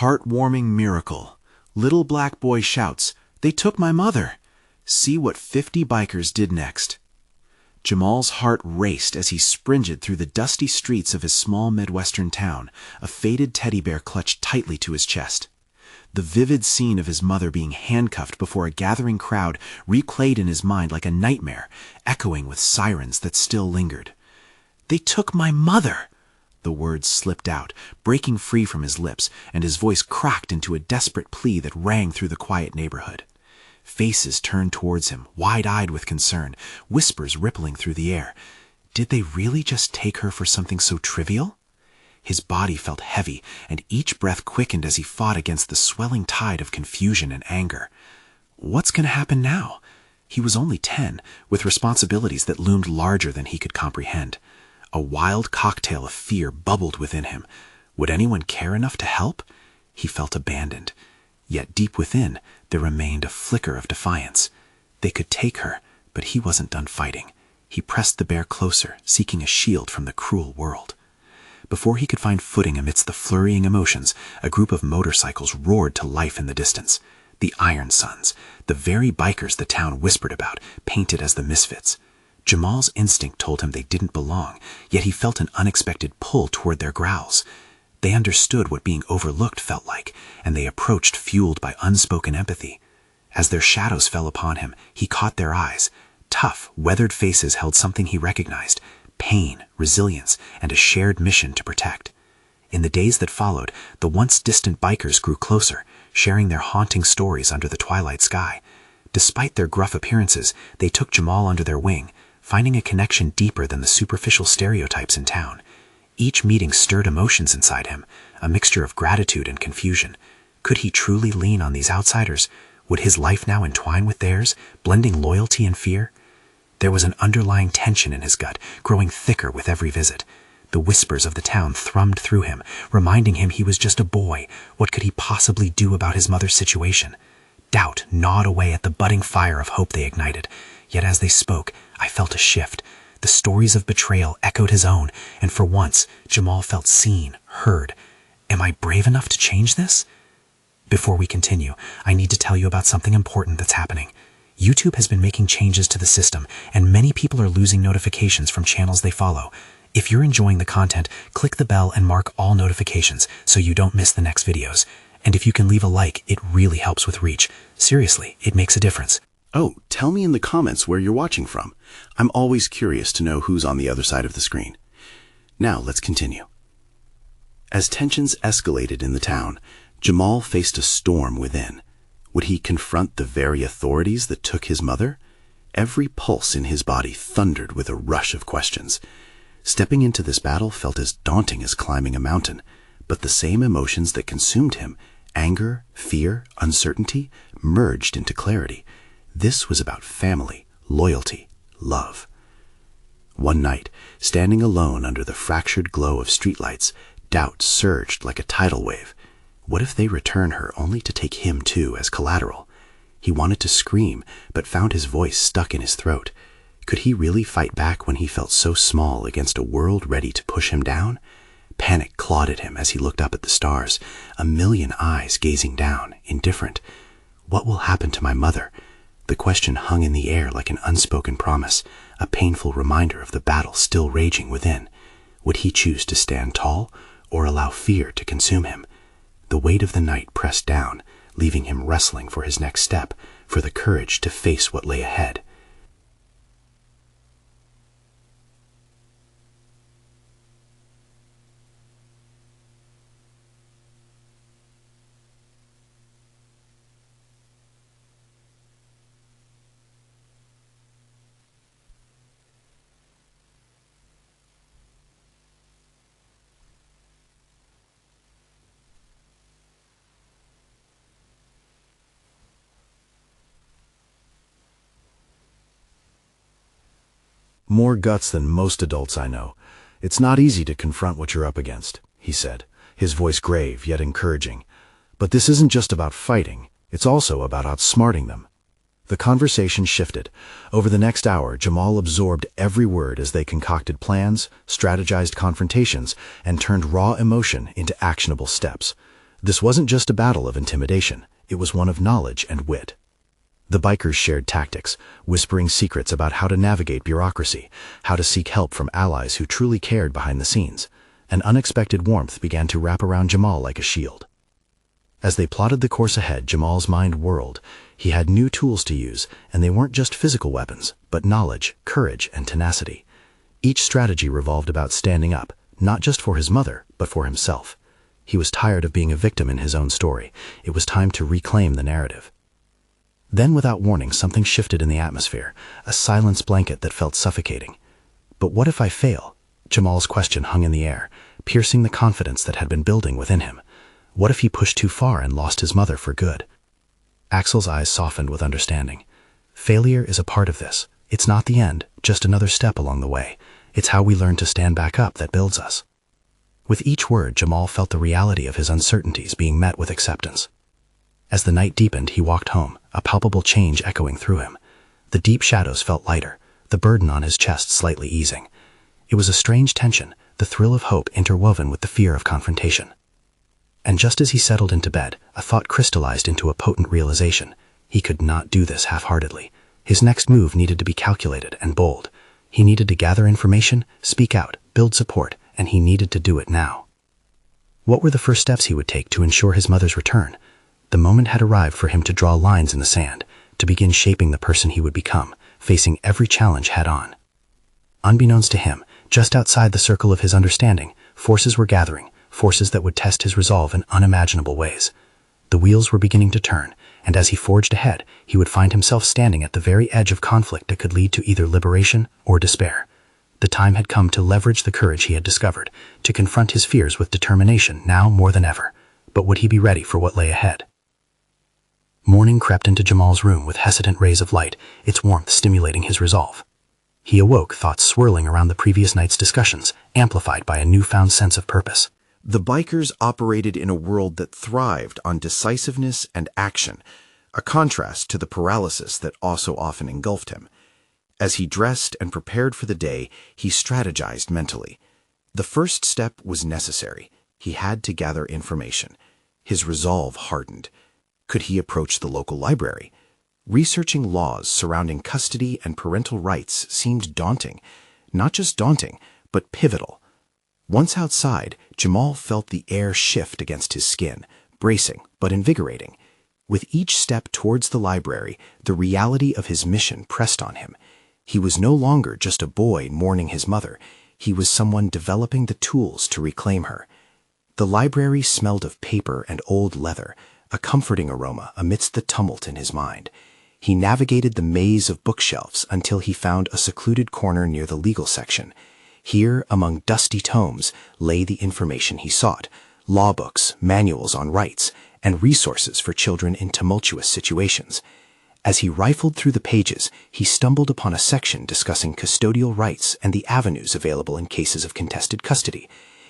Heartwarming miracle. Little black boy shouts, "They took my mother." See what 50 bikers did next. Jamal's heart raced as he sprinted through the dusty streets of his small Midwestern town, a faded teddy bear clutched tightly to his chest. The vivid scene of his mother being handcuffed before a gathering crowd replayed in his mind like a nightmare, echoing with sirens that still lingered. "They took my mother!" The words slipped out, breaking free from his lips, and his voice cracked into a desperate plea that rang through the quiet neighborhood. Faces turned towards him, wide-eyed with concern, whispers rippling through the air. Did they really just take her for something so trivial? His body felt heavy, and each breath quickened as he fought against the swelling tide of confusion and anger. What's going to happen now? He was only 10, with responsibilities that loomed larger than he could comprehend. A wild cocktail of fear bubbled within him. Would anyone care enough to help? He felt abandoned. Yet deep within, there remained a flicker of defiance. They could take her, but he wasn't done fighting. He pressed the bear closer, seeking a shield from the cruel world. Before he could find footing amidst the flurrying emotions, a group of motorcycles roared to life in the distance. The Iron Sons, the very bikers the town whispered about, painted as the misfits. Jamal's instinct told him they didn't belong, yet he felt an unexpected pull toward their growls. They understood what being overlooked felt like, and they approached fueled by unspoken empathy. As their shadows fell upon him, he caught their eyes. Tough, weathered faces held something he recognized: pain, resilience, and a shared mission to protect. In the days that followed, the once distant bikers grew closer, sharing their haunting stories under the twilight sky. Despite their gruff appearances, they took Jamal under their wing, finding a connection deeper than the superficial stereotypes in town. Each meeting stirred emotions inside him, a mixture of gratitude and confusion. Could he truly lean on these outsiders? Would his life now entwine with theirs, blending loyalty and fear? There was an underlying tension in his gut, growing thicker with every visit. The whispers of the town thrummed through him, reminding him he was just a boy. What could he possibly do about his mother's situation? Doubt gnawed away at the budding fire of hope they ignited. Yet as they spoke, I felt a shift. The stories of betrayal echoed his own, and for once, Jamal felt seen, heard. Am I brave enough to change this? Before we continue, I need to tell you about something important that's happening. YouTube has been making changes to the system, and many people are losing notifications from channels they follow. If you're enjoying the content, click the bell and mark all notifications so you don't miss the next videos. And if you can leave a like, it really helps with reach. Seriously, it makes a difference. Oh, tell me in the comments where you're watching from. I'm always curious to know who's on the other side of the screen. Now let's continue. As tensions escalated in the town, Jamal faced a storm within. Would he confront the very authorities that took his mother? Every pulse in his body thundered with a rush of questions. Stepping into this battle felt as daunting as climbing a mountain, but the same emotions that consumed him, anger, fear, uncertainty, merged into clarity. This was about family, loyalty, love. One night, standing alone under the fractured glow of streetlights, doubt surged like a tidal wave. What if they return her only to take him too as collateral? He wanted to scream, but found his voice stuck in his throat. Could he really fight back when he felt so small against a world ready to push him down? Panic clawed at him as he looked up at the stars, a million eyes gazing down, indifferent. What will happen to my mother? The question hung in the air like an unspoken promise, a painful reminder of the battle still raging within. Would he choose to stand tall, or allow fear to consume him? The weight of the night pressed down, leaving him wrestling for his next step, for the courage to face what lay ahead. "More guts than most adults I know. It's not easy to confront what you're up against," he said, his voice grave yet encouraging. "But this isn't just about fighting. It's also about outsmarting them." The conversation shifted. Over the next hour, Jamal absorbed every word as they concocted plans, strategized confrontations, and turned raw emotion into actionable steps. This wasn't just a battle of intimidation, it was one of knowledge and wit. The bikers shared tactics, whispering secrets about how to navigate bureaucracy, how to seek help from allies who truly cared behind the scenes. An unexpected warmth began to wrap around Jamal like a shield. As they plotted the course ahead, Jamal's mind whirled. He had new tools to use, and they weren't just physical weapons, but knowledge, courage, and tenacity. Each strategy revolved about standing up, not just for his mother, but for himself. He was tired of being a victim in his own story. It was time to reclaim the narrative. Then, without warning, something shifted in the atmosphere, a silence blanket that felt suffocating. But what if I fail? Jamal's question hung in the air, piercing the confidence that had been building within him. What if he pushed too far and lost his mother for good? Axel's eyes softened with understanding. Failure is a part of this. It's not the end, just another step along the way. It's how we learn to stand back up that builds us. With each word, Jamal felt the reality of his uncertainties being met with acceptance. As the night deepened, he walked home, a palpable change echoing through him. The deep shadows felt lighter, the burden on his chest slightly easing. It was a strange tension, the thrill of hope interwoven with the fear of confrontation. And just as he settled into bed, a thought crystallized into a potent realization. He could not do this half-heartedly. His next move needed to be calculated and bold. He needed to gather information, speak out, build support, and he needed to do it now. What were the first steps he would take to ensure his mother's return? The moment had arrived for him to draw lines in the sand, to begin shaping the person he would become, facing every challenge head-on. Unbeknownst to him, just outside the circle of his understanding, forces were gathering, forces that would test his resolve in unimaginable ways. The wheels were beginning to turn, and as he forged ahead, he would find himself standing at the very edge of conflict that could lead to either liberation or despair. The time had come to leverage the courage he had discovered, to confront his fears with determination now more than ever. But would he be ready for what lay ahead? Morning crept into Jamal's room with hesitant rays of light, its warmth stimulating his resolve. He awoke, thoughts swirling around the previous night's discussions, amplified by a newfound sense of purpose. The bikers operated in a world that thrived on decisiveness and action, a contrast to the paralysis that also often engulfed him. As he dressed and prepared for the day, he strategized mentally. The first step was necessary. He had to gather information. His resolve hardened. Could he approach the local library? Researching laws surrounding custody and parental rights seemed daunting. Not just daunting, but pivotal. Once outside, Jamal felt the air shift against his skin, bracing but invigorating. With each step towards the library, the reality of his mission pressed on him. He was no longer just a boy mourning his mother. He was someone developing the tools to reclaim her. The library smelled of paper and old leather, a comforting aroma amidst the tumult in his mind. He navigated the maze of bookshelves until he found a secluded corner near the legal section. Here, among dusty tomes, lay the information he sought: law books, manuals on rights, and resources for children in tumultuous situations. As he rifled through the pages, he stumbled upon a section discussing custodial rights and the avenues available in cases of contested custody.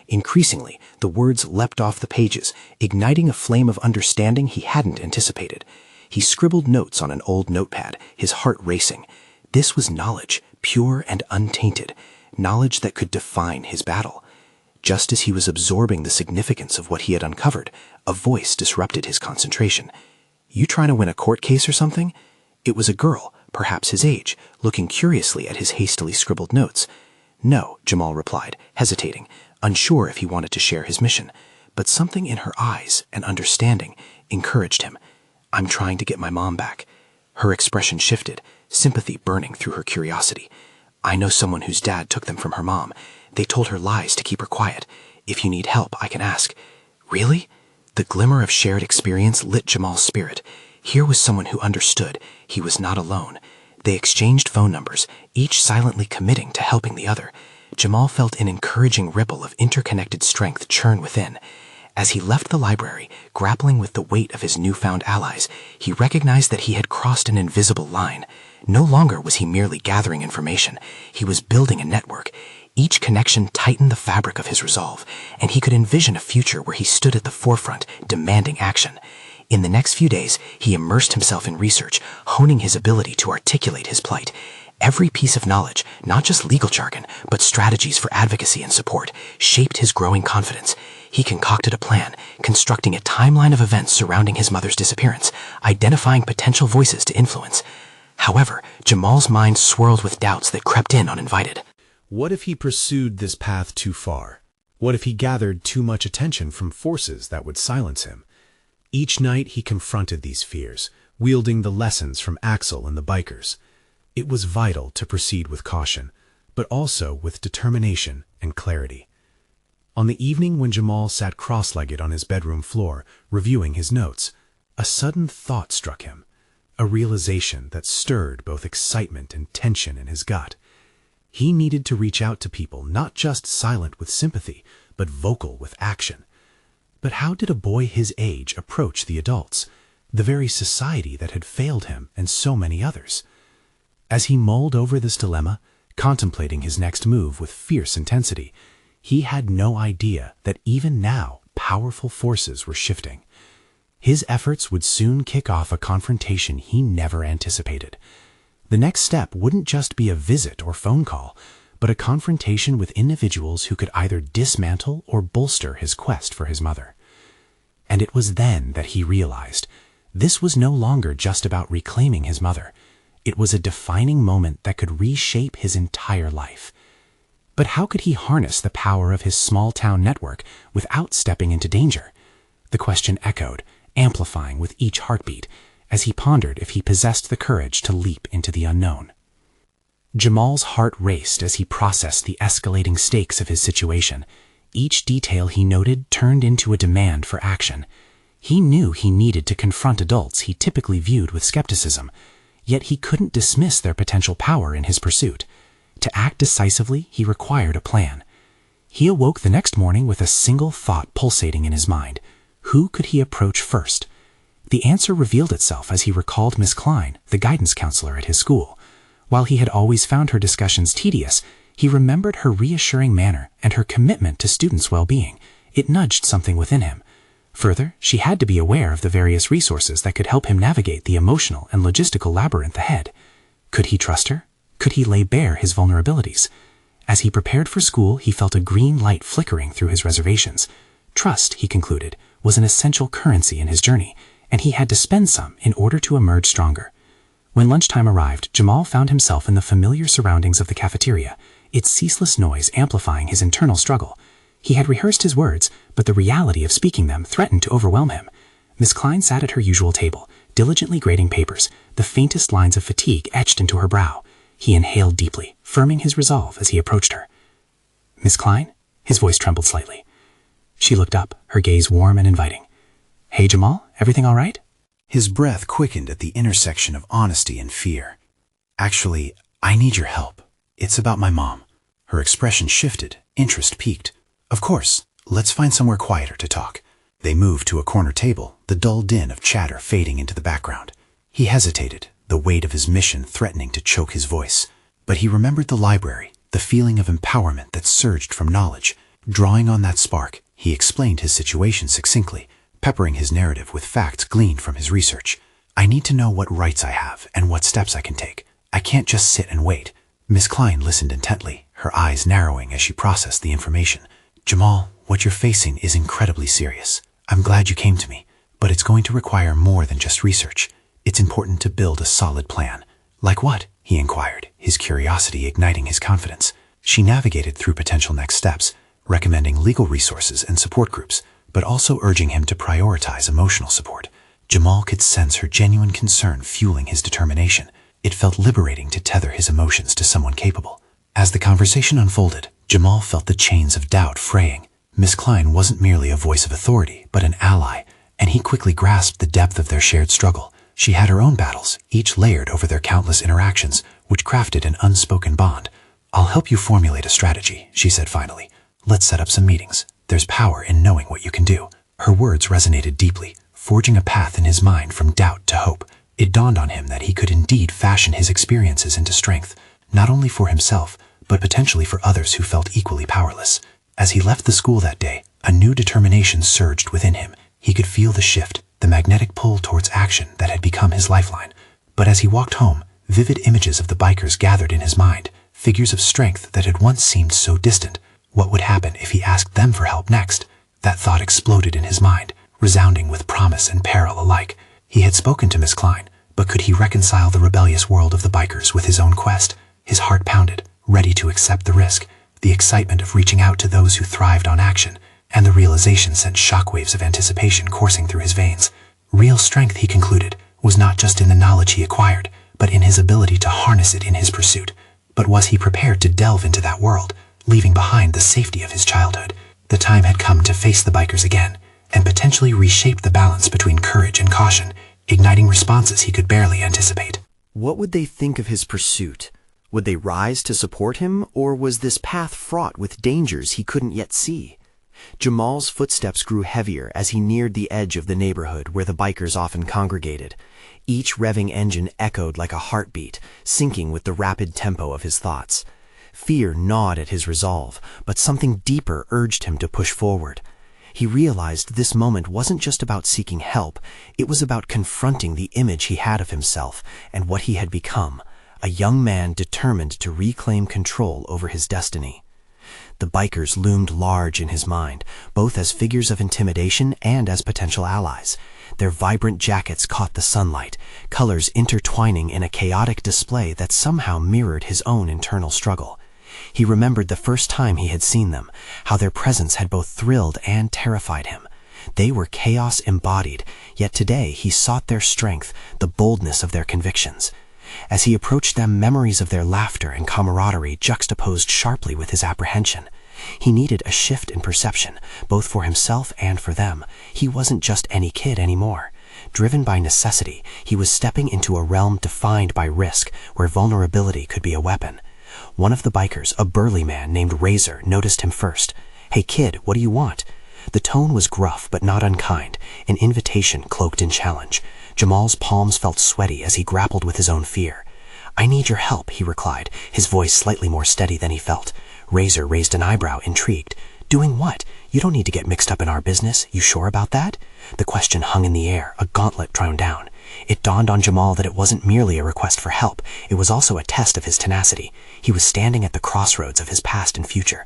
Increasingly, the words leapt off the pages, igniting a flame of understanding he hadn't anticipated. He scribbled notes on an old notepad, his heart racing. This was knowledge, pure and untainted, knowledge that could define his battle. Just as he was absorbing the significance of what he had uncovered, a voice disrupted his concentration. "You trying to win a court case or something?" It was a girl, perhaps his age, looking curiously at his hastily scribbled notes. "No," Jamal replied, hesitating, unsure if he wanted to share his mission. But something in her eyes and understanding encouraged him. "I'm trying to get my mom back." Her expression shifted, sympathy burning through her curiosity. "I know someone whose dad took them from her mom. They told her lies to keep her quiet. If you need help, I can ask." "Really?" The glimmer of shared experience lit Jamal's spirit. Here was someone who understood. He was not alone. They exchanged phone numbers, each silently committing to helping the other. Jamal felt an encouraging ripple of interconnected strength churn within. As he left the library, grappling with the weight of his newfound allies, he recognized that he had crossed an invisible line. No longer was he merely gathering information. He was building a network. Each connection tightened the fabric of his resolve, and he could envision a future where he stood at the forefront, demanding action. In the next few days, he immersed himself in research, honing his ability to articulate his plight. Every piece of knowledge, not just legal jargon, but strategies for advocacy and support, shaped his growing confidence. He concocted a plan, constructing a timeline of events surrounding his mother's disappearance, identifying potential voices to influence. However, Jamal's mind swirled with doubts that crept in uninvited. What if he pursued this path too far? What if he gathered too much attention from forces that would silence him? Each night he confronted these fears, wielding the lessons from Axel and the bikers. It was vital to proceed with caution, but also with determination and clarity. On the evening when Jamal sat cross-legged on his bedroom floor, reviewing his notes, a sudden thought struck him, a realization that stirred both excitement and tension in his gut. He needed to reach out to people, not just silent with sympathy, but vocal with action. But how did a boy his age approach the adults, the very society that had failed him and so many others? As he mulled over this dilemma, contemplating his next move with fierce intensity, he had no idea that even now powerful forces were shifting. His efforts would soon kick off a confrontation he never anticipated. The next step wouldn't just be a visit or phone call, but a confrontation with individuals who could either dismantle or bolster his quest for his mother. And it was then that he realized this was no longer just about reclaiming his mother. It was a defining moment that could reshape his entire life. But how could he harness the power of his small-town network without stepping into danger? The question echoed, amplifying with each heartbeat, as he pondered if he possessed the courage to leap into the unknown. Jamal's heart raced as he processed the escalating stakes of his situation. Each detail he noted turned into a demand for action. He knew he needed to confront adults he typically viewed with skepticism, yet he couldn't dismiss their potential power in his pursuit. To act decisively, he required a plan. He awoke the next morning with a single thought pulsating in his mind. Who could he approach first? The answer revealed itself as he recalled Miss Klein, the guidance counselor at his school. While he had always found her discussions tedious, he remembered her reassuring manner and her commitment to students' well-being. It nudged something within him. Further, she had to be aware of the various resources that could help him navigate the emotional and logistical labyrinth ahead. Could he trust her? Could he lay bare his vulnerabilities? As he prepared for school, he felt a green light flickering through his reservations. Trust, he concluded, was an essential currency in his journey, and he had to spend some in order to emerge stronger. When lunchtime arrived, Jamal found himself in the familiar surroundings of the cafeteria, its ceaseless noise amplifying his internal struggle. He had rehearsed his words, but the reality of speaking them threatened to overwhelm him. Miss Klein sat at her usual table, diligently grading papers, the faintest lines of fatigue etched into her brow. He inhaled deeply, firming his resolve as he approached her. "Miss Klein?" His voice trembled slightly. She looked up, her gaze warm and inviting. "Hey, Jamal, everything all right?" His breath quickened at the intersection of honesty and fear. "Actually, I need your help. It's about my mom." Her expression shifted, interest peaked. "Of course, let's find somewhere quieter to talk." They moved to a corner table, the dull din of chatter fading into the background. He hesitated, the weight of his mission threatening to choke his voice. But he remembered the library, the feeling of empowerment that surged from knowledge. Drawing on that spark, he explained his situation succinctly, peppering his narrative with facts gleaned from his research. "I need to know what rights I have and what steps I can take. I can't just sit and wait." Miss Klein listened intently, her eyes narrowing as she processed the information. "Jamal, what you're facing is incredibly serious. I'm glad you came to me, but it's going to require more than just research. It's important to build a solid plan." "Like what?" he inquired, his curiosity igniting his confidence. She navigated through potential next steps, recommending legal resources and support groups, but also urging him to prioritize emotional support. Jamal could sense her genuine concern fueling his determination. It felt liberating to tether his emotions to someone capable. As the conversation unfolded, Jamal felt the chains of doubt fraying. Miss Klein wasn't merely a voice of authority, but an ally, and he quickly grasped the depth of their shared struggle. She had her own battles, each layered over their countless interactions, which crafted an unspoken bond. "I'll help you formulate a strategy," she said finally. "Let's set up some meetings. There's power in knowing what you can do." Her words resonated deeply, forging a path in his mind from doubt to hope. It dawned on him that he could indeed fashion his experiences into strength, not only for himself, but potentially for others who felt equally powerless. As he left the school that day, a new determination surged within him. He could feel the shift, the magnetic pull towards action that had become his lifeline. But as he walked home, vivid images of the bikers gathered in his mind, figures of strength that had once seemed so distant. What would happen if he asked them for help next? That thought exploded in his mind, resounding with promise and peril alike. He had spoken to Miss Klein, but could he reconcile the rebellious world of the bikers with his own quest? His heart pounded, ready to accept the risk, the excitement of reaching out to those who thrived on action, and the realization sent shockwaves of anticipation coursing through his veins. Real strength, he concluded, was not just in the knowledge he acquired, but in his ability to harness it in his pursuit. But was he prepared to delve into that world, leaving behind the safety of his childhood? The time had come to face the bikers again, and potentially reshape the balance between courage and caution, igniting responses he could barely anticipate. What would they think of his pursuit? Would they rise to support him, or was this path fraught with dangers he couldn't yet see? Jamal's footsteps grew heavier as he neared the edge of the neighborhood where the bikers often congregated. Each revving engine echoed like a heartbeat, syncing with the rapid tempo of his thoughts. Fear gnawed at his resolve, but something deeper urged him to push forward. He realized this moment wasn't just about seeking help, it was about confronting the image he had of himself and what he had become, a young man determined to reclaim control over his destiny. The bikers loomed large in his mind, both as figures of intimidation and as potential allies. Their vibrant jackets caught the sunlight, colors intertwining in a chaotic display that somehow mirrored his own internal struggle. He remembered the first time he had seen them, how their presence had both thrilled and terrified him. They were chaos embodied, yet today he sought their strength, the boldness of their convictions. As he approached them, memories of their laughter and camaraderie juxtaposed sharply with his apprehension. He needed a shift in perception, both for himself and for them. He wasn't just any kid anymore. Driven by necessity, he was stepping into a realm defined by risk, where vulnerability could be a weapon. One of the bikers, a burly man named Razor, noticed him first. "Hey kid, what do you want?" The tone was gruff but not unkind, an invitation cloaked in challenge. Jamal's palms felt sweaty as he grappled with his own fear. "I need your help," he replied, his voice slightly more steady than he felt. Razor raised an eyebrow, intrigued. "Doing what? You don't need to get mixed up in our business. You sure about that?" The question hung in the air, a gauntlet thrown down. It dawned on Jamal that it wasn't merely a request for help, it was also a test of his tenacity. He was standing at the crossroads of his past and future.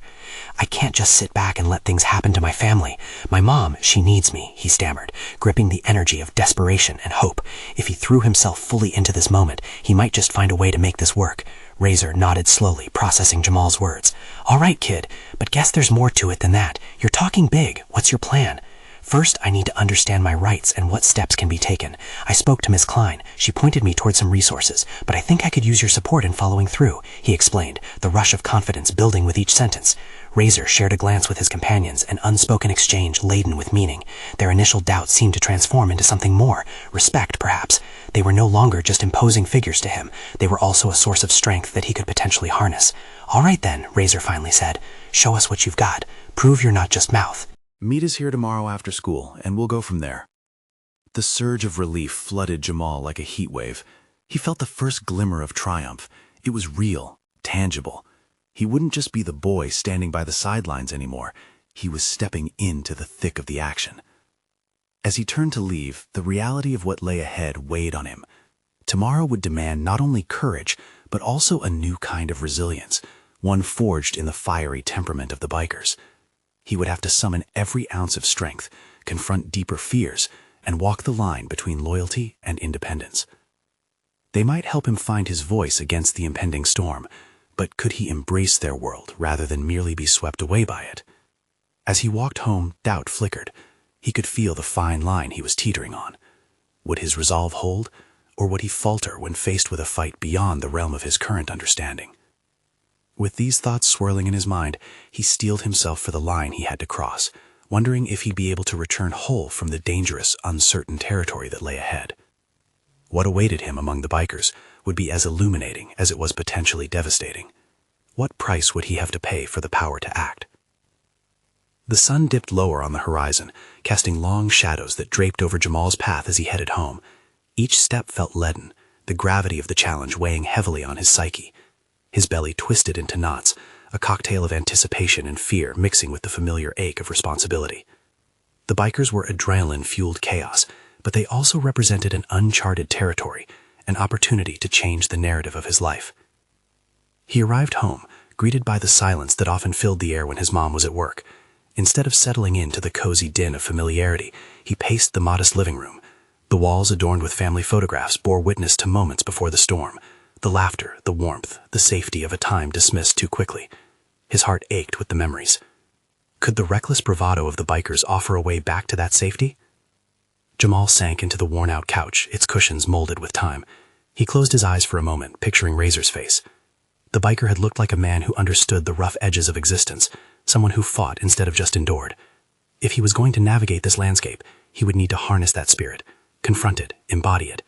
"I can't just sit back and let things happen to my family. My mom, she needs me," he stammered, gripping the energy of desperation and hope. If he threw himself fully into this moment, he might just find a way to make this work. Razor nodded slowly, processing Jamal's words. "All right, kid, but guess there's more to it than that. You're talking big. What's your plan?" "First, I need to understand my rights and what steps can be taken. I spoke to Miss Klein. She pointed me toward some resources, but I think I could use your support in following through," he explained, the rush of confidence building with each sentence. Razor shared a glance with his companions, an unspoken exchange laden with meaning. Their initial doubts seemed to transform into something more, respect perhaps. They were no longer just imposing figures to him. They were also a source of strength that he could potentially harness. "All right then," Razor finally said. "Show us what you've got. Prove you're not just mouth." Meet us here tomorrow after school, and we'll go from there. The surge of relief flooded Jamal like a heat wave. He felt the first glimmer of triumph. It was real, tangible. He wouldn't just be the boy standing by the sidelines anymore. He was stepping into the thick of the action. As he turned to leave, the reality of what lay ahead weighed on him. Tomorrow would demand not only courage, but also a new kind of resilience, one forged in the fiery temperament of the bikers. He would have to summon every ounce of strength, confront deeper fears, and walk the line between loyalty and independence. They might help him find his voice against the impending storm, but could he embrace their world rather than merely be swept away by it? As he walked home, doubt flickered. He could feel the fine line he was teetering on. Would his resolve hold, or would he falter when faced with a fight beyond the realm of his current understanding? With these thoughts swirling in his mind, he steeled himself for the line he had to cross, wondering if he'd be able to return whole from the dangerous, uncertain territory that lay ahead. What awaited him among the bikers would be as illuminating as it was potentially devastating. What price would he have to pay for the power to act? The sun dipped lower on the horizon, casting long shadows that draped over Jamal's path as he headed home. Each step felt leaden, the gravity of the challenge weighing heavily on his psyche. His belly twisted into knots, a cocktail of anticipation and fear mixing with the familiar ache of responsibility. The bikers were adrenaline-fueled chaos, but they also represented an uncharted territory, an opportunity to change the narrative of his life. He arrived home, greeted by the silence that often filled the air when his mom was at work. Instead of settling into the cozy din of familiarity, he paced the modest living room. The walls adorned with family photographs bore witness to moments before the storm. The laughter, the warmth, the safety of a time dismissed too quickly. His heart ached with the memories. Could the reckless bravado of the bikers offer a way back to that safety? Jamal sank into the worn-out couch, its cushions molded with time. He closed his eyes for a moment, picturing Razor's face. The biker had looked like a man who understood the rough edges of existence, someone who fought instead of just endured. If he was going to navigate this landscape, he would need to harness that spirit, confront it, embody it.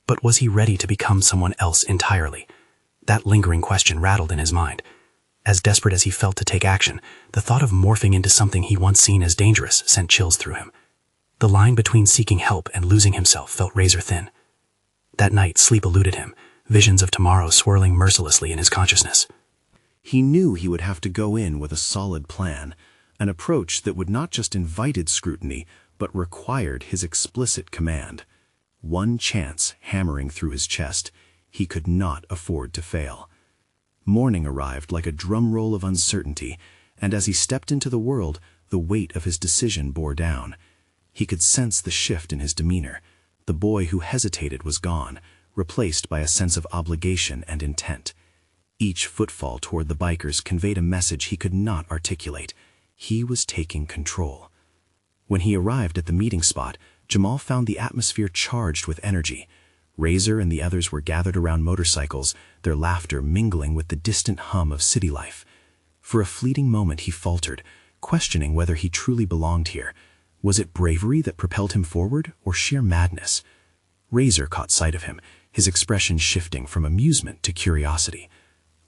But was he ready to become someone else entirely? That lingering question rattled in his mind. As desperate as he felt to take action, the thought of morphing into something he once seen as dangerous sent chills through him. The line between seeking help and losing himself felt razor thin. That night, sleep eluded him, visions of tomorrow swirling mercilessly in his consciousness. He knew he would have to go in with a solid plan, an approach that would not just invited scrutiny, but required his explicit command. One chance hammering through his chest, he could not afford to fail. Morning arrived like a drumroll of uncertainty, and as he stepped into the world, the weight of his decision bore down. He could sense the shift in his demeanor. The boy who hesitated was gone, replaced by a sense of obligation and intent. Each footfall toward the bikers conveyed a message he could not articulate. He was taking control. When he arrived at the meeting spot, Jamal found the atmosphere charged with energy. Razor and the others were gathered around motorcycles, their laughter mingling with the distant hum of city life. For a fleeting moment he faltered, questioning whether he truly belonged here. Was it bravery that propelled him forward, or sheer madness? Razor caught sight of him, his expression shifting from amusement to curiosity.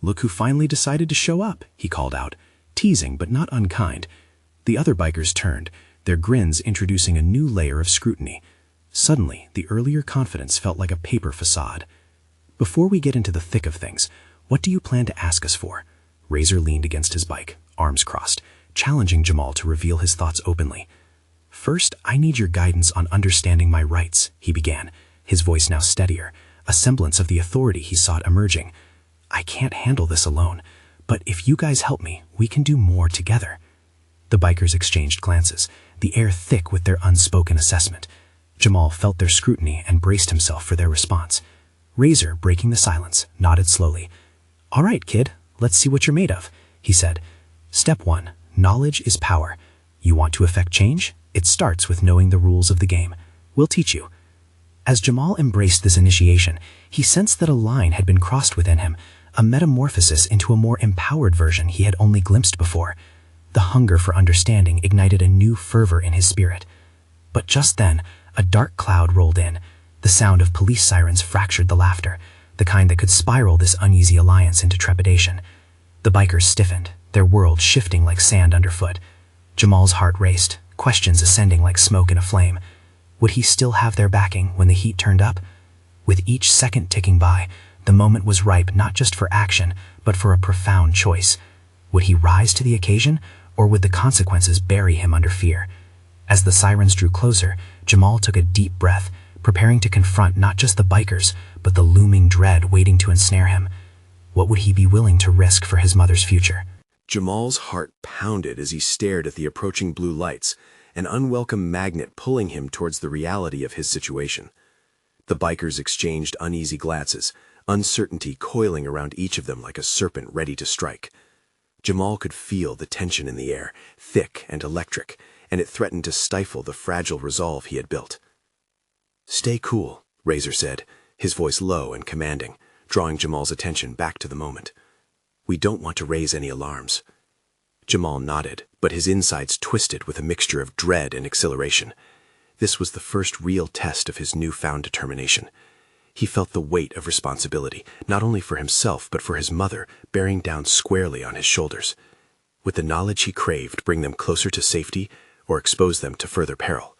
"Look who finally decided to show up," he called out, teasing but not unkind. The other bikers turned, their grins introducing a new layer of scrutiny. Suddenly, the earlier confidence felt like a paper facade. "Before we get into the thick of things, what do you plan to ask us for?" Razor leaned against his bike, arms crossed, challenging Jamal to reveal his thoughts openly. "First, I need your guidance on understanding my rights," he began, his voice now steadier, a semblance of the authority he sought emerging. "I can't handle this alone, but if you guys help me, we can do more together." The bikers exchanged glances, the air thick with their unspoken assessment. Jamal felt their scrutiny and braced himself for their response. Razor, breaking the silence, nodded slowly. "All right, kid, let's see what you're made of," he said. "Step 1. Knowledge is power. You want to effect change? It starts with knowing the rules of the game. We'll teach you." As Jamal embraced this initiation, he sensed that a line had been crossed within him, a metamorphosis into a more empowered version he had only glimpsed before. The hunger for understanding ignited a new fervor in his spirit. But just then, a dark cloud rolled in. The sound of police sirens fractured the laughter, the kind that could spiral this uneasy alliance into trepidation. The bikers stiffened, their world shifting like sand underfoot. Jamal's heart raced, questions ascending like smoke in a flame. Would he still have their backing when the heat turned up? With each second ticking by, the moment was ripe not just for action, but for a profound choice. Would he rise to the occasion, or would the consequences bury him under fear? As the sirens drew closer, Jamal took a deep breath, preparing to confront not just the bikers, but the looming dread waiting to ensnare him. What would he be willing to risk for his mother's future? Jamal's heart pounded as he stared at the approaching blue lights, an unwelcome magnet pulling him towards the reality of his situation. The bikers exchanged uneasy glances, uncertainty coiling around each of them like a serpent ready to strike. Jamal could feel the tension in the air, thick and electric, and it threatened to stifle the fragile resolve he had built. "Stay cool," Razor said, his voice low and commanding, drawing Jamal's attention back to the moment. "We don't want to raise any alarms." Jamal nodded, but his insides twisted with a mixture of dread and exhilaration. This was the first real test of his newfound determination. He felt the weight of responsibility, not only for himself but for his mother, bearing down squarely on his shoulders. Would the knowledge he craved bring them closer to safety or expose them to further peril?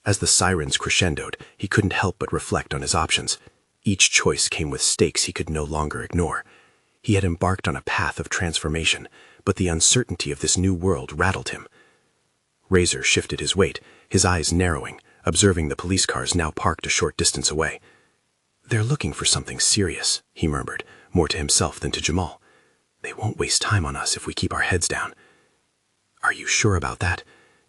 As the sirens crescendoed, he couldn't help but reflect on his options. Each choice came with stakes he could no longer ignore. He had embarked on a path of transformation, but the uncertainty of this new world rattled him. Razor shifted his weight, his eyes narrowing, observing the police cars now parked a short distance away. "They're looking for something serious," he murmured, more to himself than to Jamal. "They won't waste time on us if we keep our heads down." "Are you sure about that?"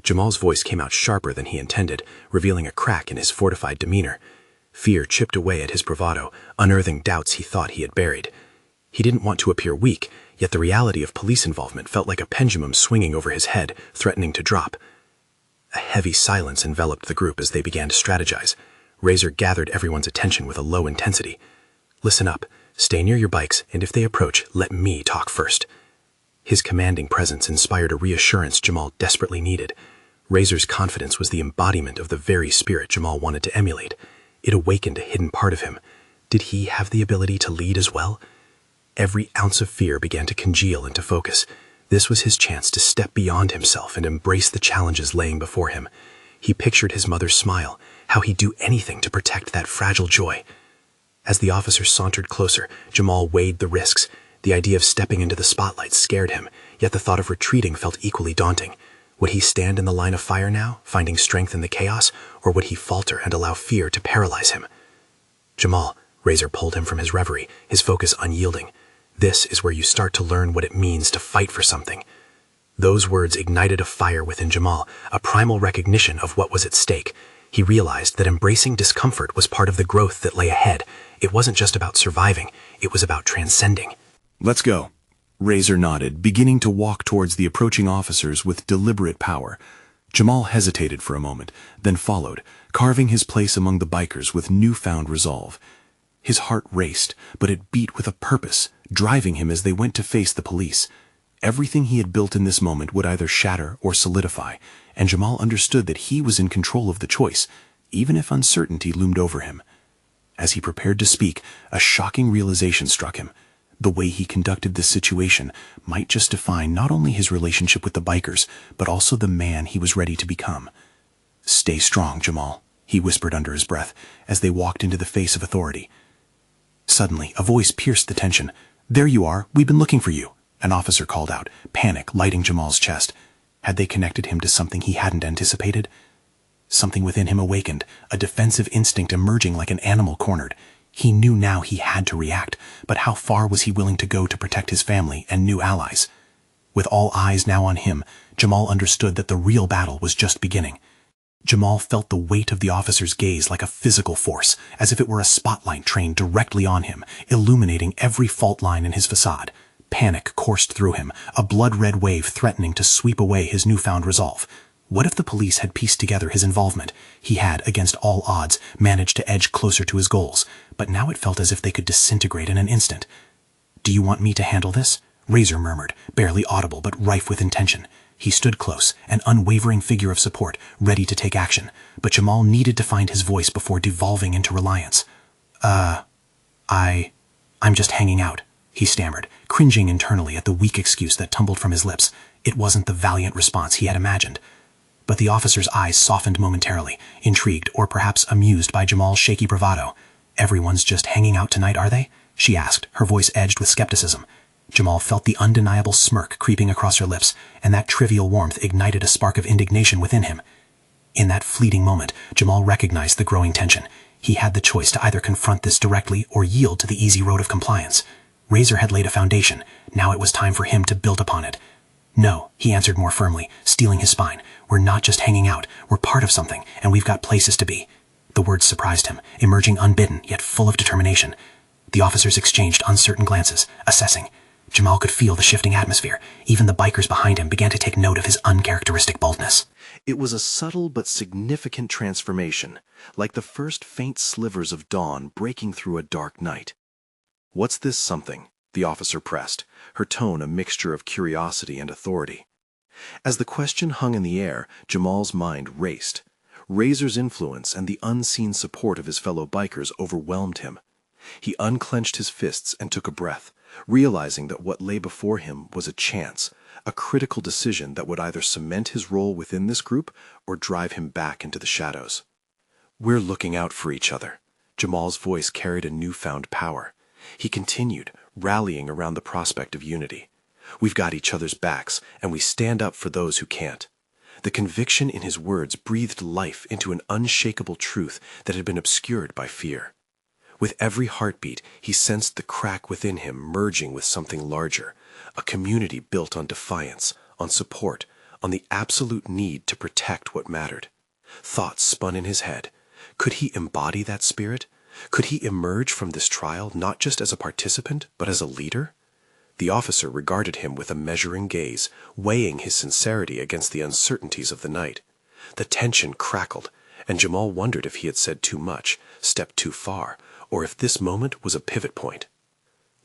Jamal's voice came out sharper than he intended, revealing a crack in his fortified demeanor. Fear chipped away at his bravado, unearthing doubts he thought he had buried. He didn't want to appear weak, yet the reality of police involvement felt like a pendulum swinging over his head, threatening to drop. A heavy silence enveloped the group as they began to strategize. Razor gathered everyone's attention with a low intensity. "Listen up, stay near your bikes, and if they approach, let me talk first." His commanding presence inspired a reassurance Jamal desperately needed. Razor's confidence was the embodiment of the very spirit Jamal wanted to emulate. It awakened a hidden part of him. Did he have the ability to lead as well? Every ounce of fear began to congeal into focus. This was his chance to step beyond himself and embrace the challenges laying before him. He pictured his mother's smile, how he'd do anything to protect that fragile joy. As the officer sauntered closer, Jamal weighed the risks. The idea of stepping into the spotlight scared him, yet the thought of retreating felt equally daunting. Would he stand in the line of fire now, finding strength in the chaos, or would he falter and allow fear to paralyze him? "Jamal," Razor pulled him from his reverie, his focus unyielding. "This is where you start to learn what it means to fight for something." Those words ignited a fire within Jamal, a primal recognition of what was at stake. He realized that embracing discomfort was part of the growth that lay ahead. It wasn't just about surviving, it was about transcending. "Let's go." Razor nodded, beginning to walk towards the approaching officers with deliberate power. Jamal hesitated for a moment, then followed, carving his place among the bikers with newfound resolve. His heart raced, but it beat with a purpose, driving him as they went to face the police. Everything he had built in this moment would either shatter or solidify, and Jamal understood that he was in control of the choice, even if uncertainty loomed over him. As he prepared to speak, a shocking realization struck him. The way he conducted this situation might just define not only his relationship with the bikers, but also the man he was ready to become. "Stay strong, Jamal," he whispered under his breath as they walked into the face of authority. Suddenly, a voice pierced the tension. "There you are, we've been looking for you," an officer called out, panic lighting Jamal's chest. Had they connected him to something he hadn't anticipated? Something within him awakened, a defensive instinct emerging like an animal cornered. He knew now he had to react, but how far was he willing to go to protect his family and new allies? With all eyes now on him, Jamal understood that the real battle was just beginning. Jamal felt the weight of the officer's gaze like a physical force, as if it were a spotlight trained directly on him, illuminating every fault line in his facade. Panic coursed through him, a blood-red wave threatening to sweep away his newfound resolve. What if the police had pieced together his involvement? He had, against all odds, managed to edge closer to his goals, but now it felt as if they could disintegrate in an instant. "Do you want me to handle this?" Razor murmured, barely audible but rife with intention. He stood close, an unwavering figure of support, ready to take action, but Jamal needed to find his voice before devolving into reliance. I'm just hanging out," he stammered, cringing internally at the weak excuse that tumbled from his lips. It wasn't the valiant response he had imagined. But the officer's eyes softened momentarily, intrigued or perhaps amused by Jamal's shaky bravado. "Everyone's just hanging out tonight, are they?" she asked, her voice edged with skepticism. Jamal felt the undeniable smirk creeping across her lips, and that trivial warmth ignited a spark of indignation within him. In that fleeting moment, Jamal recognized the growing tension. He had the choice to either confront this directly or yield to the easy road of compliance. Razor had laid a foundation. Now it was time for him to build upon it. "No," he answered more firmly, steeling his spine. "We're not just hanging out. We're part of something, and we've got places to be." The words surprised him, emerging unbidden, yet full of determination. The officers exchanged uncertain glances, assessing. Jamal could feel the shifting atmosphere. Even the bikers behind him began to take note of his uncharacteristic boldness. It was a subtle but significant transformation, like the first faint slivers of dawn breaking through a dark night. "What's this something?" the officer pressed, her tone a mixture of curiosity and authority. As the question hung in the air, Jamal's mind raced. Razor's influence and the unseen support of his fellow bikers overwhelmed him. He unclenched his fists and took a breath, realizing that what lay before him was a chance, a critical decision that would either cement his role within this group or drive him back into the shadows. "We're looking out for each other." Jamal's voice carried a newfound power. He continued, rallying around the prospect of unity. "We've got each other's backs, and we stand up for those who can't." The conviction in his words breathed life into an unshakable truth that had been obscured by fear. With every heartbeat, he sensed the crack within him merging with something larger, a community built on defiance, on support, on the absolute need to protect what mattered. Thoughts spun in his head. Could he embody that spirit? Could he emerge from this trial not just as a participant, but as a leader? The officer regarded him with a measuring gaze, weighing his sincerity against the uncertainties of the night. The tension crackled, and Jamal wondered if he had said too much, stepped too far, or if this moment was a pivot point.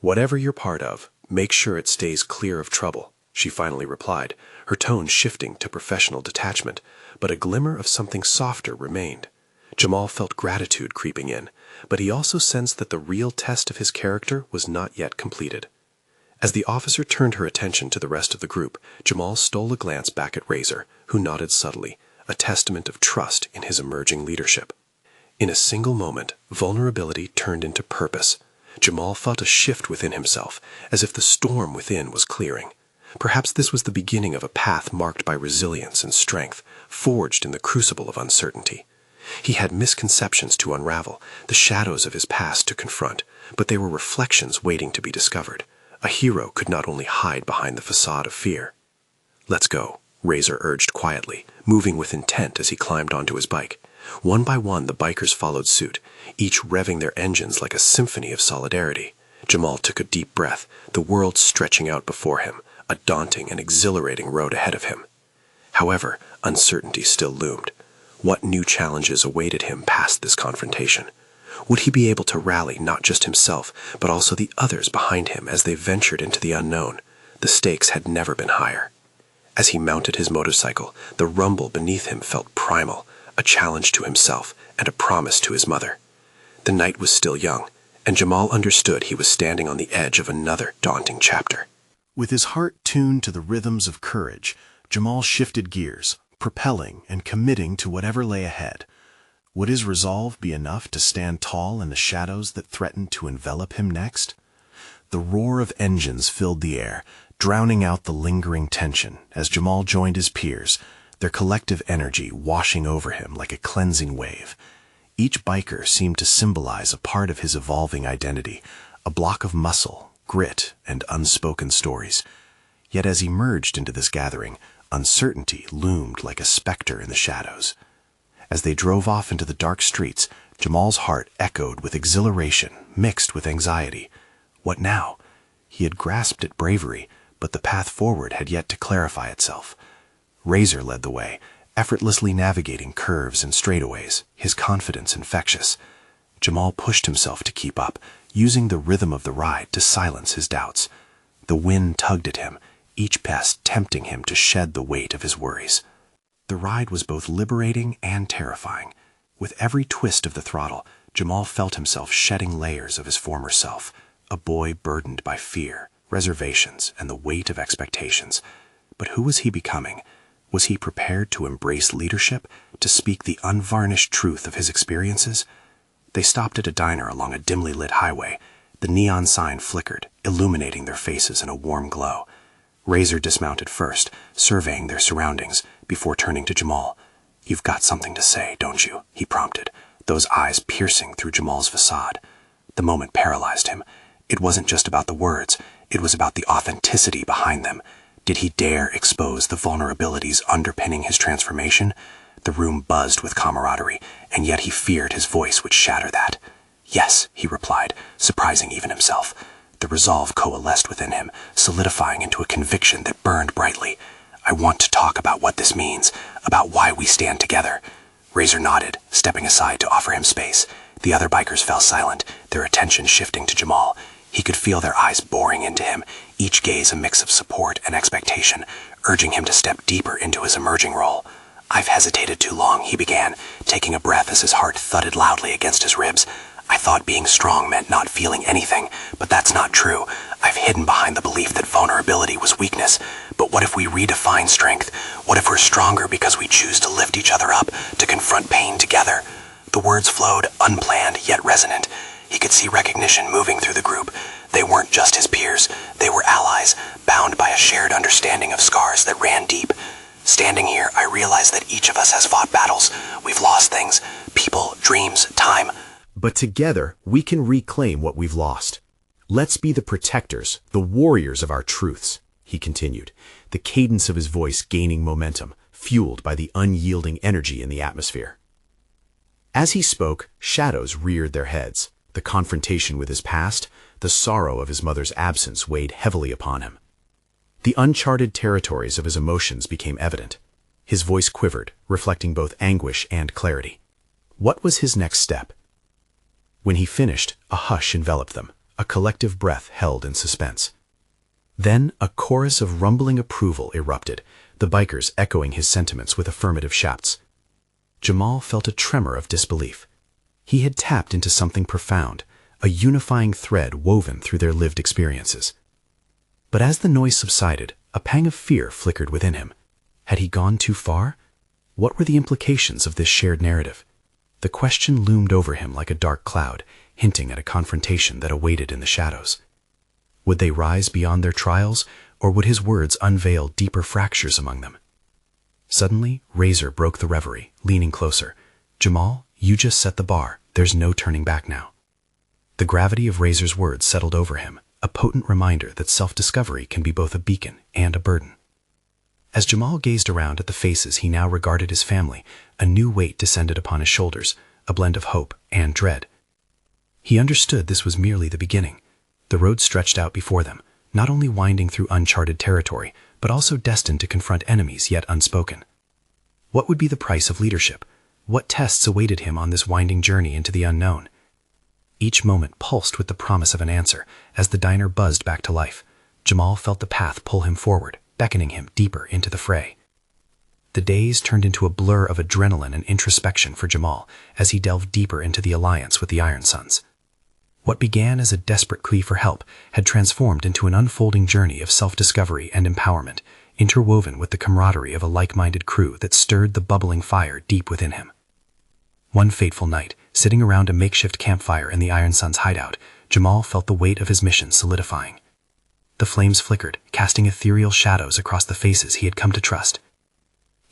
"Whatever you're part of, make sure it stays clear of trouble," she finally replied, her tone shifting to professional detachment, but a glimmer of something softer remained. Jamal felt gratitude creeping in, but he also sensed that the real test of his character was not yet completed. As the officer turned her attention to the rest of the group, Jamal stole a glance back at Razor, who nodded subtly, a testament of trust in his emerging leadership. In a single moment, vulnerability turned into purpose. Jamal felt a shift within himself, as if the storm within was clearing. Perhaps this was the beginning of a path marked by resilience and strength, forged in the crucible of uncertainty. He had misconceptions to unravel, the shadows of his past to confront, but they were reflections waiting to be discovered. A hero could not only hide behind the facade of fear. "Let's go," Razor urged quietly, moving with intent as he climbed onto his bike. One by one, the bikers followed suit, each revving their engines like a symphony of solidarity. Jamal took a deep breath, the world stretching out before him, a daunting and exhilarating road ahead of him. However, uncertainty still loomed. What new challenges awaited him past this confrontation? Would he be able to rally not just himself, but also the others behind him as they ventured into the unknown? The stakes had never been higher. As he mounted his motorcycle, the rumble beneath him felt primal, a challenge to himself and a promise to his mother. The night was still young, and Jamal understood he was standing on the edge of another daunting chapter. With his heart tuned to the rhythms of courage, Jamal shifted gears, propelling and committing to whatever lay ahead. Would his resolve be enough to stand tall in the shadows that threatened to envelop him next? The roar of engines filled the air, drowning out the lingering tension as Jamal joined his peers, their collective energy washing over him like a cleansing wave. Each biker seemed to symbolize a part of his evolving identity, a block of muscle, grit, and unspoken stories. Yet as he merged into this gathering, uncertainty loomed like a specter in the shadows. As they drove off into the dark streets, Jamal's heart echoed with exhilaration mixed with anxiety. What now? He had grasped at bravery, but the path forward had yet to clarify itself. Razor led the way, effortlessly navigating curves and straightaways, his confidence infectious. Jamal pushed himself to keep up, using the rhythm of the ride to silence his doubts. The wind tugged at him, each pest tempting him to shed the weight of his worries. The ride was both liberating and terrifying. With every twist of the throttle, Jamal felt himself shedding layers of his former self, a boy burdened by fear, reservations, and the weight of expectations. But who was he becoming? Was he prepared to embrace leadership, to speak the unvarnished truth of his experiences? They stopped at a diner along a dimly lit highway. The neon sign flickered, illuminating their faces in a warm glow. Razor dismounted first, surveying their surroundings, before turning to Jamal. "You've got something to say, don't you?" he prompted, those eyes piercing through Jamal's facade. The moment paralyzed him. It wasn't just about the words, it was about the authenticity behind them. Did he dare expose the vulnerabilities underpinning his transformation? The room buzzed with camaraderie, and yet he feared his voice would shatter that. "Yes," he replied, surprising even himself. The resolve coalesced within him, solidifying into a conviction that burned brightly. "I want to talk about what this means, about why we stand together." Razor nodded, stepping aside to offer him space. The other bikers fell silent, their attention shifting to Jamal. He could feel their eyes boring into him, each gaze a mix of support and expectation, urging him to step deeper into his emerging role. "I've hesitated too long," he began, taking a breath as his heart thudded loudly against his ribs. "I thought being strong meant not feeling anything, but that's not true. I've hidden behind the belief that vulnerability was weakness. But what if we redefine strength? What if we're stronger because we choose to lift each other up, to confront pain together?" The words flowed, unplanned yet resonant. He could see recognition moving through the group. They weren't just his peers. They were allies, bound by a shared understanding of scars that ran deep. "Standing here, I realize that each of us has fought battles. We've lost things, people, dreams, time. But together, we can reclaim what we've lost. Let's be the protectors, the warriors of our truths. he continued, the cadence of his voice gaining momentum, fueled by the unyielding energy in the atmosphere. As he spoke, shadows reared their heads. The confrontation with his past, the sorrow of his mother's absence weighed heavily upon him. The uncharted territories of his emotions became evident. His voice quivered, reflecting both anguish and clarity. What was his next step? When he finished, a hush enveloped them, a collective breath held in suspense. Then a chorus of rumbling approval erupted, the bikers echoing his sentiments with affirmative shouts. Jamal felt a tremor of disbelief. He had tapped into something profound, a unifying thread woven through their lived experiences. But as the noise subsided, a pang of fear flickered within him. Had he gone too far? What were the implications of this shared narrative? The question loomed over him like a dark cloud, hinting at a confrontation that awaited in the shadows. Would they rise beyond their trials, or would his words unveil deeper fractures among them? Suddenly, Razor broke the reverie, leaning closer. "Jamal, you just set the bar. There's no turning back now." The gravity of Razor's words settled over him, a potent reminder that self-discovery can be both a beacon and a burden. As Jamal gazed around at the faces he now regarded as family, a new weight descended upon his shoulders, a blend of hope and dread. He understood this was merely the beginning. The road stretched out before them, not only winding through uncharted territory, but also destined to confront enemies yet unspoken. What would be the price of leadership? What tests awaited him on this winding journey into the unknown? Each moment pulsed with the promise of an answer. As the diner buzzed back to life, Jamal felt the path pull him forward, beckoning him deeper into the fray. The days turned into a blur of adrenaline and introspection for Jamal as he delved deeper into the alliance with the Iron Sons. What began as a desperate plea for help had transformed into an unfolding journey of self-discovery and empowerment, interwoven with the camaraderie of a like-minded crew that stirred the bubbling fire deep within him. One fateful night, sitting around a makeshift campfire in the Iron Sons' hideout, Jamal felt the weight of his mission solidifying. The flames flickered, casting ethereal shadows across the faces he had come to trust.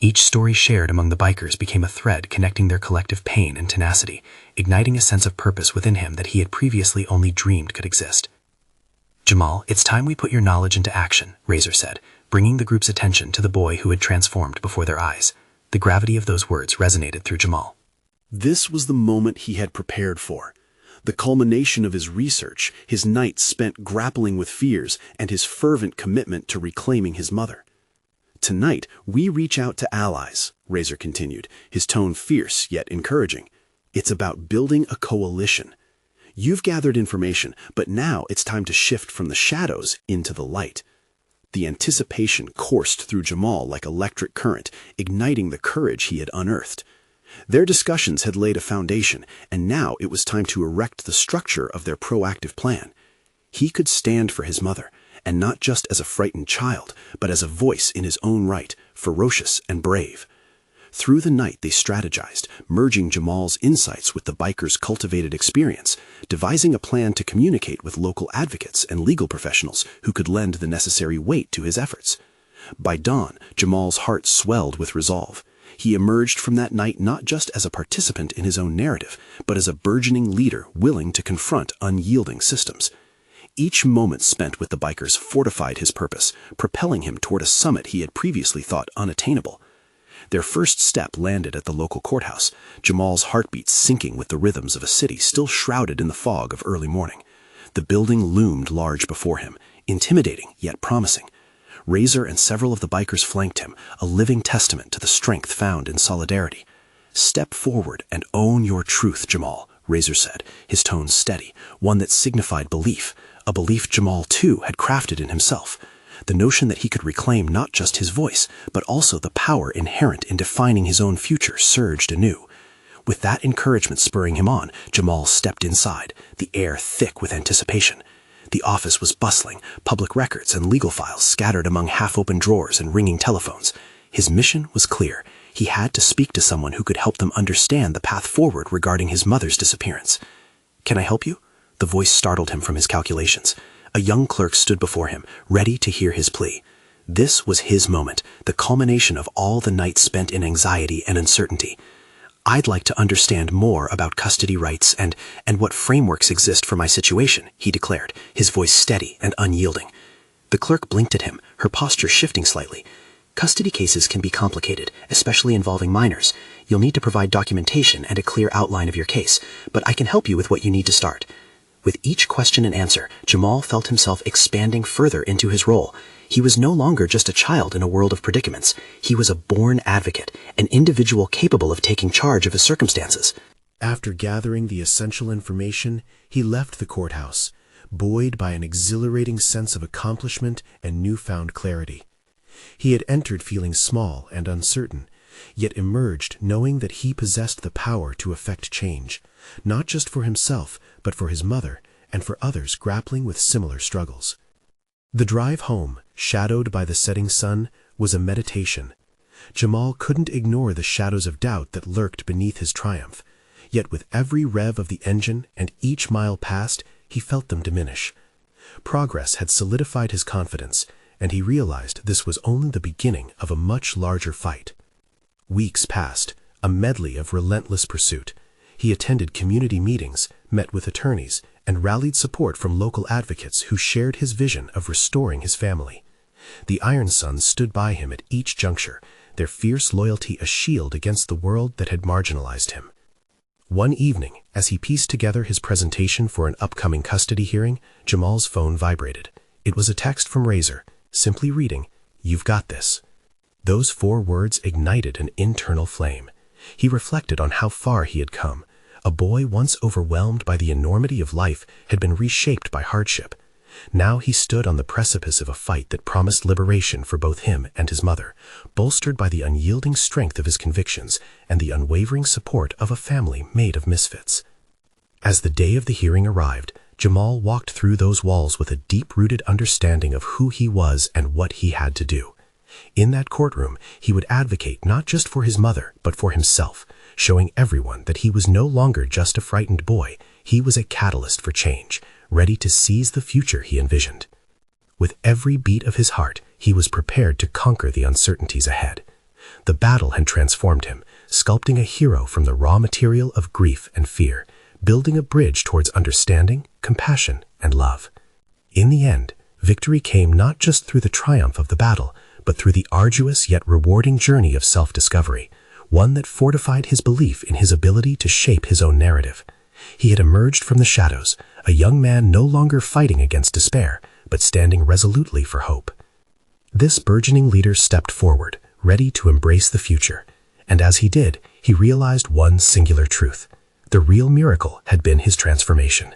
Each story shared among the bikers became a thread connecting their collective pain and tenacity, igniting a sense of purpose within him that he had previously only dreamed could exist. "Jamal, it's time we put your knowledge into action," Razor said, bringing the group's attention to the boy who had transformed before their eyes. The gravity of those words resonated through Jamal. This was the moment he had prepared for. The culmination of his research, his nights spent grappling with fears, and his fervent commitment to reclaiming his mother. "Tonight, we reach out to allies," Razor continued, his tone fierce yet encouraging. "It's about building a coalition. You've gathered information, but now it's time to shift from the shadows into the light." The anticipation coursed through Jamal like electric current, igniting the courage he had unearthed. Their discussions had laid a foundation, and now it was time to erect the structure of their proactive plan. He could stand for his mother, and not just as a frightened child, but as a voice in his own right, ferocious and brave. Through the night they strategized, merging Jamal's insights with the bikers' cultivated experience, devising a plan to communicate with local advocates and legal professionals who could lend the necessary weight to his efforts. By dawn, Jamal's heart swelled with resolve. He emerged from that night not just as a participant in his own narrative, but as a burgeoning leader willing to confront unyielding systems. Each moment spent with the bikers fortified his purpose, propelling him toward a summit he had previously thought unattainable. Their first step landed at the local courthouse, Jamal's heartbeat syncing with the rhythms of a city still shrouded in the fog of early morning. The building loomed large before him, intimidating yet promising. Razor and several of the bikers flanked him, a living testament to the strength found in solidarity. "Step forward and own your truth, Jamal," Razor said, his tone steady, one that signified belief, a belief Jamal, too, had crafted in himself. The notion that he could reclaim not just his voice, but also the power inherent in defining his own future surged anew. With that encouragement spurring him on, Jamal stepped inside, the air thick with anticipation. The office was bustling, public records and legal files scattered among half-open drawers and ringing telephones. His mission was clear. He had to speak to someone who could help them understand the path forward regarding his mother's disappearance. "Can I help you?" The voice startled him from his calculations. A young clerk stood before him, ready to hear his plea. This was his moment, the culmination of all the nights spent in anxiety and uncertainty. "I'd like to understand more about custody rights and what frameworks exist for my situation," he declared, his voice steady and unyielding. The clerk blinked at him, her posture shifting slightly. Custody cases can be complicated, especially involving minors. You'll need to provide documentation and a clear outline of your case, but I can help you with what you need to start. With each question and answer, Jamal felt himself expanding further into his role. He was no longer just a child in a world of predicaments. He was a born advocate, an individual capable of taking charge of his circumstances. After gathering the essential information, he left the courthouse, buoyed by an exhilarating sense of accomplishment and newfound clarity. He had entered feeling small and uncertain, yet emerged knowing that he possessed the power to effect change, not just for himself, but for his mother and for others grappling with similar struggles. The drive home, shadowed by the setting sun, was a meditation. Jamal couldn't ignore the shadows of doubt that lurked beneath his triumph, yet with every rev of the engine and each mile passed, he felt them diminish. Progress had solidified his confidence, and he realized this was only the beginning of a much larger fight. Weeks passed, a medley of relentless pursuit. He attended community meetings, met with attorneys, and rallied support from local advocates who shared his vision of restoring his family. The Iron Sons stood by him at each juncture, their fierce loyalty a shield against the world that had marginalized him. One evening, as he pieced together his presentation for an upcoming custody hearing, Jamal's phone vibrated. It was a text from Razor, simply reading, "You've got this." Those 4 words ignited an internal flame. He reflected on how far he had come. A boy once overwhelmed by the enormity of life had been reshaped by hardship. Now he stood on the precipice of a fight that promised liberation for both him and his mother, bolstered by the unyielding strength of his convictions and the unwavering support of a family made of misfits. As the day of the hearing arrived, Jamal walked through those walls with a deep-rooted understanding of who he was and what he had to do. In that courtroom, he would advocate not just for his mother, but for himself, showing everyone that he was no longer just a frightened boy. He was a catalyst for change, ready to seize the future he envisioned. With every beat of his heart, he was prepared to conquer the uncertainties ahead. The battle had transformed him, sculpting a hero from the raw material of grief and fear, building a bridge towards understanding, compassion, and love. In the end, victory came not just through the triumph of the battle, but through the arduous yet rewarding journey of self-discovery, one that fortified his belief in his ability to shape his own narrative. He had emerged from the shadows, a young man no longer fighting against despair, but standing resolutely for hope. This burgeoning leader stepped forward, ready to embrace the future, and as he did, he realized one singular truth. The real miracle had been his transformation.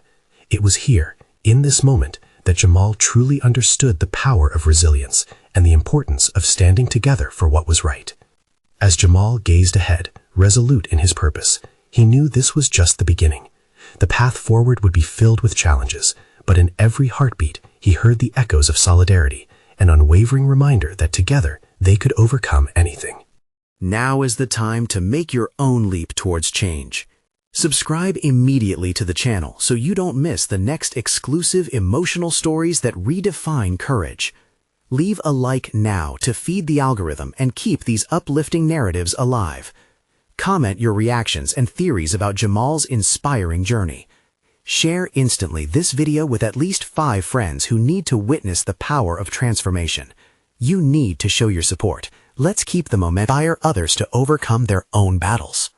It was here, in this moment, that Jamal truly understood the power of resilience and the importance of standing together for what was right. As Jamal gazed ahead, resolute in his purpose, he knew this was just the beginning. The path forward would be filled with challenges, but in every heartbeat, he heard the echoes of solidarity, an unwavering reminder that together they could overcome anything. Now is the time to make your own leap towards change. Subscribe immediately to the channel so you don't miss the next exclusive emotional stories that redefine courage. Leave a like now to feed the algorithm and keep these uplifting narratives alive. Comment your reactions and theories about Jamal's inspiring journey. Share instantly this video with at least 5 friends who need to witness the power of transformation. You need to show your support. Let's keep the momentum, inspire others to overcome their own battles.